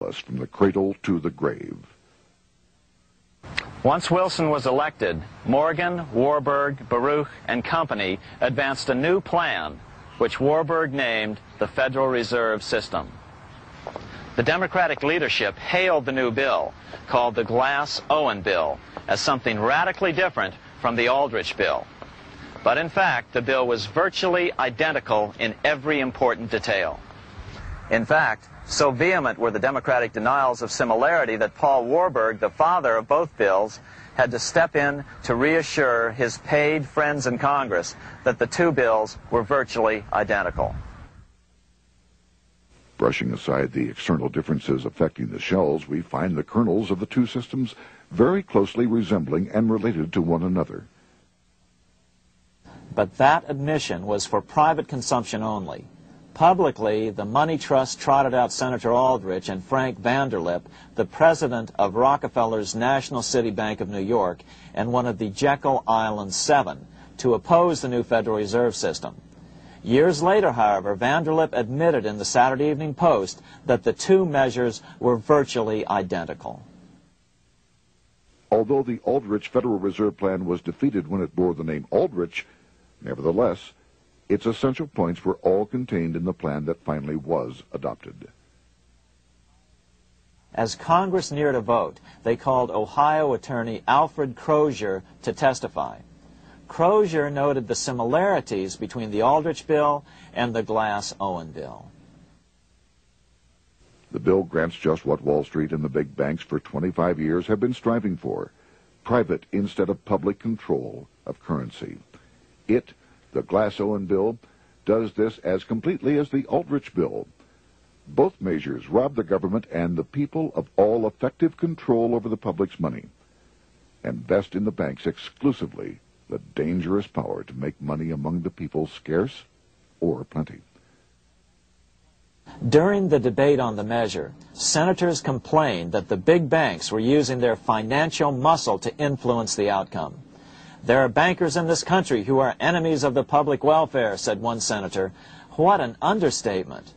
us from the cradle to the grave. Once Wilson was elected, Morgan, Warburg, Baruch, and company advanced a new plan, which Warburg named the Federal Reserve System. The Democratic leadership hailed the new bill, called the Glass-Owen Bill, as something radically different from the Aldrich Bill. But in fact, the bill was virtually identical in every important detail. In fact, so vehement were the Democratic denials of similarity that Paul Warburg, the father of both bills, had to step in to reassure his paid friends in Congress that the two bills were virtually identical. Brushing aside the external differences affecting the shells, we find the kernels of the two systems very closely resembling and related to one another. But that admission was for private consumption only. Publicly, the money trust trotted out Senator Aldrich and Frank Vanderlip, the president of Rockefeller's National City Bank of New York and one of the Jekyll Island Seven, to oppose the new Federal Reserve System. Years later, however, Vanderlip admitted in the Saturday Evening Post that the two measures were virtually identical. Although the Aldrich Federal Reserve Plan was defeated when it bore the name Aldrich, nevertheless, its essential points were all contained in the plan that finally was adopted. As Congress neared a vote, they called Ohio attorney Alfred Crozier to testify. Crozier noted the similarities between the Aldrich Bill and the Glass-Owen Bill. The bill grants just what Wall Street and the big banks for 25 years have been striving for: private instead of public control of currency. It, the Glass-Owen Bill, does this as completely as the Aldrich Bill. Both measures rob the government and the people of all effective control over the public's money, and vest in the banks exclusively the dangerous power to make money among the people scarce or plenty. During the debate on the measure, senators complained that the big banks were using their financial muscle to influence the outcome. "There are bankers in this country who are enemies of the public welfare," said one senator. What an understatement.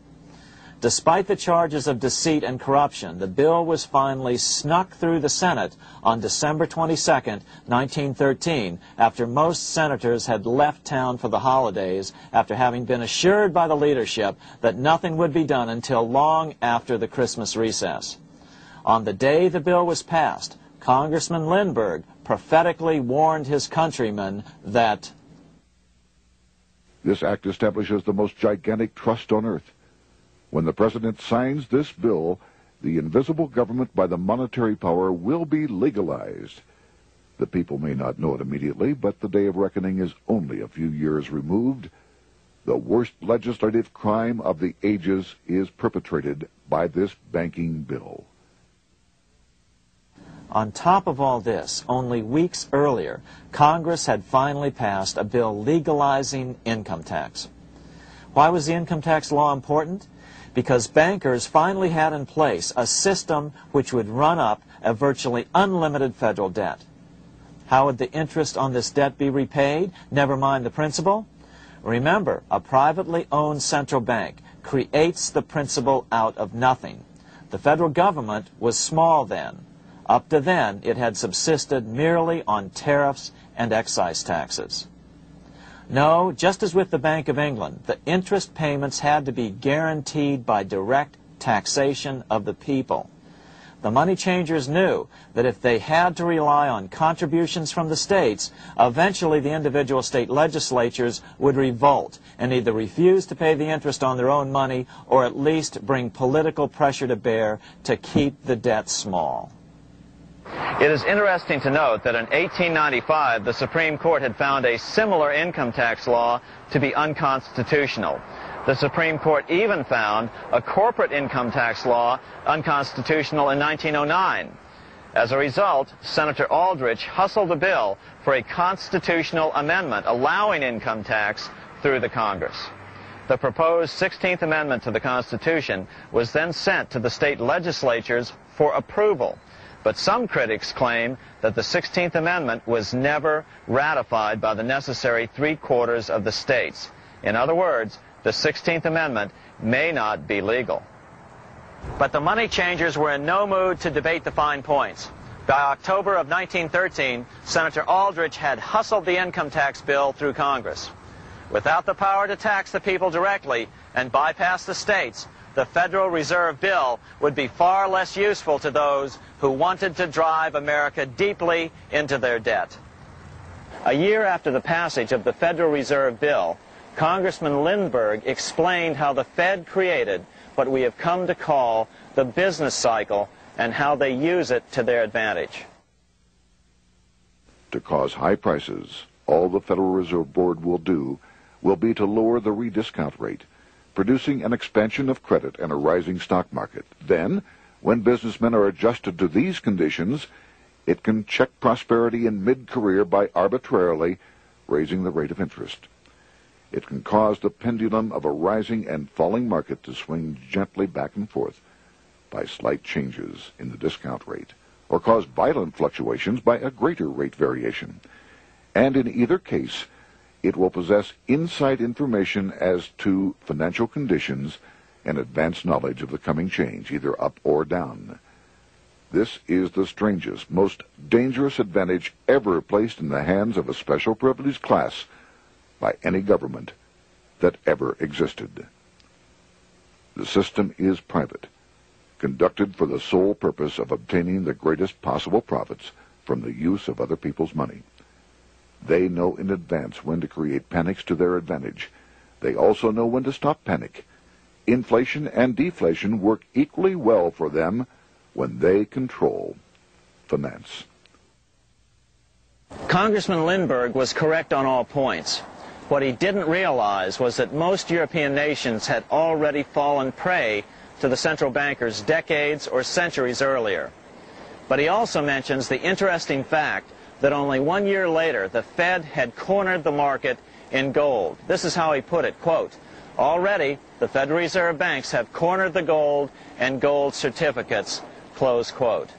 Despite the charges of deceit and corruption, the bill was finally snuck through the Senate on December 22, 1913, after most senators had left town for the holidays, after having been assured by the leadership that nothing would be done until long after the Christmas recess. On the day the bill was passed, Congressman Lindbergh prophetically warned his countrymen that this act establishes the most gigantic trust on earth. When the President signs this bill, the invisible government by the monetary power will be legalized. The people may not know it immediately, but the day of reckoning is only a few years removed. The worst legislative crime of the ages is perpetrated by this banking bill. On top of all this, only weeks earlier, Congress had finally passed a bill legalizing income tax. Why was the income tax law important? Because bankers finally had in place a system which would run up a virtually unlimited federal debt. How would the interest on this debt be repaid? Never mind the principal. Remember, a privately owned central bank creates the principal out of nothing. The federal government was small then. Up to then, it had subsisted merely on tariffs and excise taxes. No, just as with the Bank of England, the interest payments had to be guaranteed by direct taxation of the people. The money changers knew that if they had to rely on contributions from the states, eventually the individual state legislatures would revolt and either refuse to pay the interest on their own money or at least bring political pressure to bear to keep the debt small. It is interesting to note that in 1895, the Supreme Court had found a similar income tax law to be unconstitutional. The Supreme Court even found a corporate income tax law unconstitutional in 1909. As a result, Senator Aldrich hustled a bill for a constitutional amendment allowing income tax through the Congress. The proposed 16th Amendment to the Constitution was then sent to the state legislatures for approval. But some critics claim that the 16th Amendment was never ratified by the necessary 3/4 of the states. In other words, the 16th Amendment may not be legal. But the money changers were in no mood to debate the fine points. By October of 1913, Senator Aldrich had hustled the income tax bill through Congress. Without the power to tax the people directly and bypass the states, the Federal Reserve Bill would be far less useful to those who wanted to drive America deeply into their debt. A year after the passage of the Federal Reserve Bill, Congressman Lindbergh explained how the Fed created what we have come to call the business cycle and how they use it to their advantage. To cause high prices, all the Federal Reserve Board will do will be to lower the rediscount rate, producing an expansion of credit and a rising stock market. Then, when businessmen are adjusted to these conditions, it can check prosperity in mid-career by arbitrarily raising the rate of interest. It can cause the pendulum of a rising and falling market to swing gently back and forth by slight changes in the discount rate, or cause violent fluctuations by a greater rate variation. And in either case, it will possess inside information as to financial conditions and advanced knowledge of the coming change, either up or down. This is the strangest, most dangerous advantage ever placed in the hands of a special privileged class by any government that ever existed. The system is private, conducted for the sole purpose of obtaining the greatest possible profits from the use of other people's money. They know in advance when to create panics to their advantage. They also know when to stop panic. Inflation and deflation work equally well for them when they control finance. Congressman Lindbergh was correct on all points. What he didn't realize was that most European nations had already fallen prey to the central bankers decades or centuries earlier. But he also mentions the interesting fact that only 1 year later the Fed had cornered the market in gold. This is how he put it, quote, "Already the Federal Reserve banks have cornered the gold and gold certificates," close quote.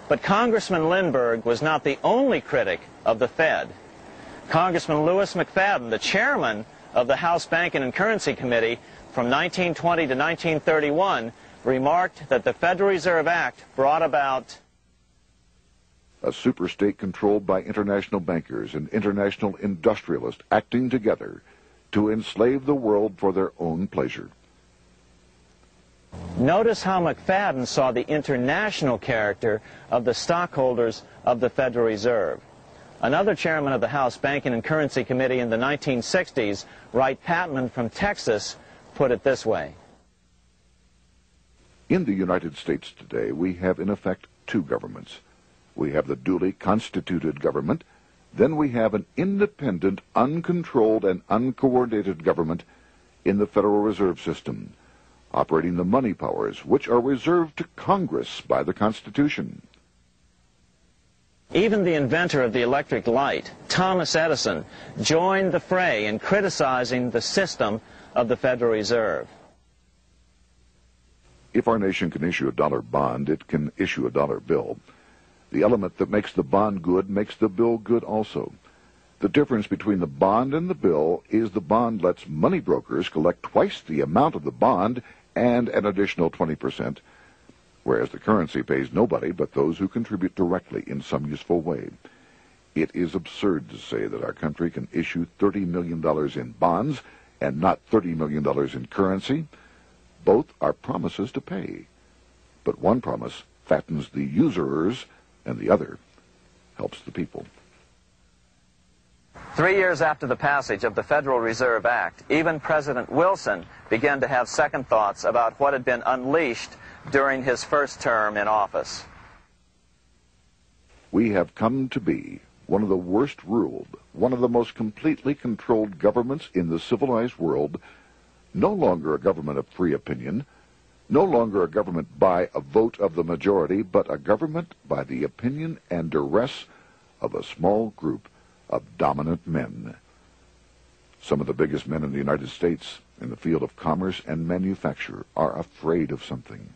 But Congressman Lindbergh was not the only critic of the Fed. Congressman Lewis McFadden, the chairman of the House Banking and Currency Committee from 1920 to 1931, remarked that the Federal Reserve Act brought about a superstate controlled by international bankers and international industrialists acting together to enslave the world for their own pleasure. Notice how McFadden saw the international character of the stockholders of the Federal Reserve. Another chairman of the House Banking and Currency Committee in the 1960s, Wright Patman from Texas, put it this way. In the United States today, we have in effect two governments. We have the duly constituted government, then we have an independent, uncontrolled, and uncoordinated government in the Federal Reserve System, operating the money powers which are reserved to Congress by the Constitution. Even the inventor of the electric light, Thomas Edison, joined the fray in criticizing the system of the Federal Reserve. If our nation can issue a dollar bond, it can issue a dollar bill. The element that makes the bond good makes the bill good also. The difference between the bond and the bill is the bond lets money brokers collect twice the amount of the bond and an additional 20%, whereas the currency pays nobody but those who contribute directly in some useful way. It is absurd to say that our country can issue $30 million in bonds and not $30 million in currency. Both are promises to pay, but one promise fattens the usurers and the other helps the people. 3 years after the passage of the Federal Reserve Act, even President Wilson began to have second thoughts about what had been unleashed during his first term in office. We have come to be one of the worst ruled, one of the most completely controlled governments in the civilized world, no longer a government of free opinion, no longer a government by a vote of the majority, but a government by the opinion and duress of a small group of dominant men. Some of the biggest men in the United States in the field of commerce and manufacture are afraid of something.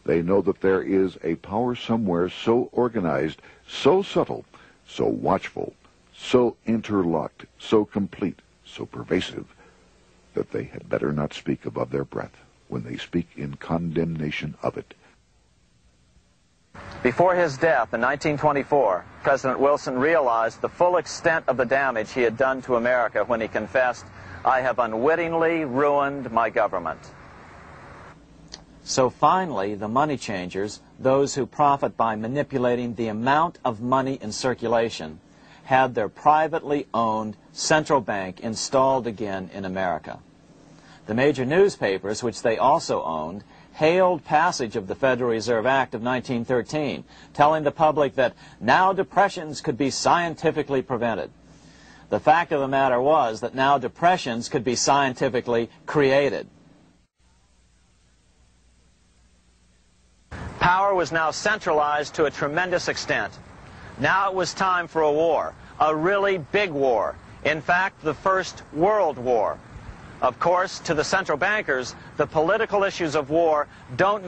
They know that there is a power somewhere so organized, so subtle, so watchful, so interlocked, so complete, so pervasive, that they had better not speak above their breath. when they speak in condemnation of it. Before his death in 1924, President Wilson realized the full extent of the damage he had done to America when he confessed, "I have unwittingly ruined my government." So finally, the money changers, those who profit by manipulating the amount of money in circulation, had their privately owned central bank installed again in America. The major newspapers, which they also owned, hailed passage of the Federal Reserve Act of 1913, telling the public that now depressions could be scientifically prevented. The fact of the matter was that now depressions could be scientifically created. Power was now centralized to a tremendous extent. Now it was time for a war, a really big war. In fact, the First World War. Of course, to the central bankers, the political issues of war don't